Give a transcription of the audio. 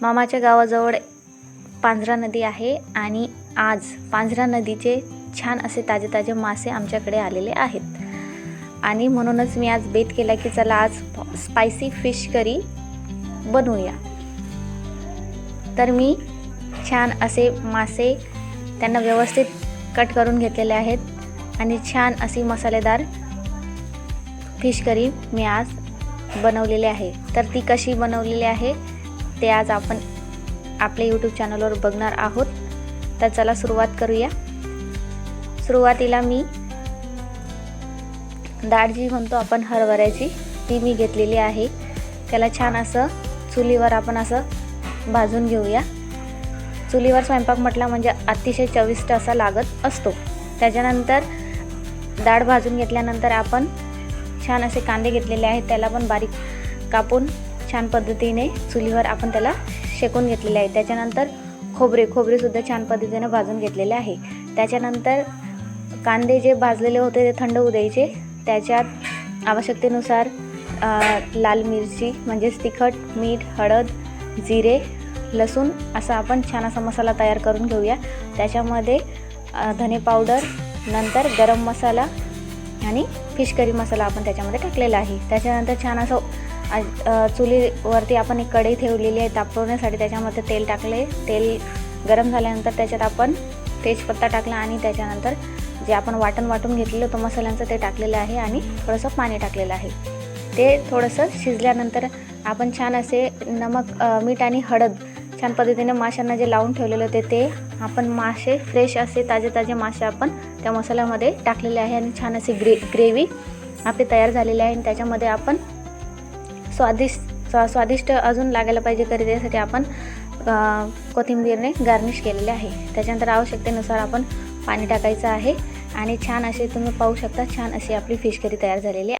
मामाच्या गावाजवळ पांझरा नदी आहे आणि आज पांझरा नदीचे छान असे ताजे ताजे मासे आमच्याकडे आलेले आहेत आणि म्हणूनच मी आज बेत केला की चला आज स्पायसी फिश करी बनवूया। तर मी छान असे मासे त्यांना व्यवस्थित कट करून घेतलेले आहेत आणि छान अशी मसालेदार फिश करी मी आज बनवलेली आहे। तर ती कशी बनवलेली आहे ते आज आपण आपल्या YouTube चॅनलवर बघणार आहोत। तर चला सुरुवात करूया। सुरुवातीला मी डाळ जी म्हणतो आपण हरभऱ्याची ती मी घेतलेली आहे। त्याला छान असं चुलीवर आपण असं भाजून घेऊया। चुलीवर स्वयंपाक म्हटला म्हणजे अतिशय चविष्ट असा लागत असतो। त्याच्यानंतर डाळ भाजून घेतल्यानंतर आपण छान असे कांदे घेतलेले आहेत, त्याला पण बारीक कापून छान पद्धतीने चुलीवर आपण त्याला शेकून घेतलेले आहे। त्याच्यानंतर खोबरे सुद्धा छान पद्धतीने भाजून घेतलेले आहे। त्याच्यानंतर कांदे जे भाजलेले होते ते थंड होऊ द्यायचे। त्याच्यात आवश्यकतेनुसार लाल मिरची म्हणजेच तिखट, मीठ, हळद, जिरे, लसूण असा आपण छान असा मसाला तयार करून घेऊया। त्याच्यामध्ये धने पावडर, नंतर गरम मसाला आणि फिश करी मसाला आपण त्याच्यामध्ये टाकलेला आहे। त्याच्यानंतर छान असं चुलीवरती आपण एक कढई ठेवलेली आहे तापवण्यासाठी। त्याच्यामध्ये तेल टाकले। तेल गरम झाल्यानंतर त्याच्यात आपण तेजपत्ता टाकला आणि त्याच्यानंतर जे आपण वाटून घेतलेलं होतं मसाल्यांचं ते टाकलेलं आहे आणि थोडंसं पाणी टाकलेलं आहे। ते थोडंसं शिजल्यानंतर आपण छान असे नमक, मीठ आणि हळद छान पद्धतीने माशांना जे लावून ठेवलेले होते ते आपण मासे फ्रेश असे ताजे मासे आपण त्या मसाल्यामध्ये टाकलेले आहे आणि छान अशी ग्रेव्ही आपली तयार झालेली आहे। आणि त्याच्यामध्ये आपण स्वादिष्ट अजून लागायला पाहिजे करी त्यासाठी आपण कोथिंबीरने गार्निश केलेले आहे। त्याच्यानंतर आवश्यकतेनुसार आपण पाणी टाकायचं आहे आणि छान असे तुम्ही पाहू शकता छान अशी आपली फिश करी तयार झालेली आहे।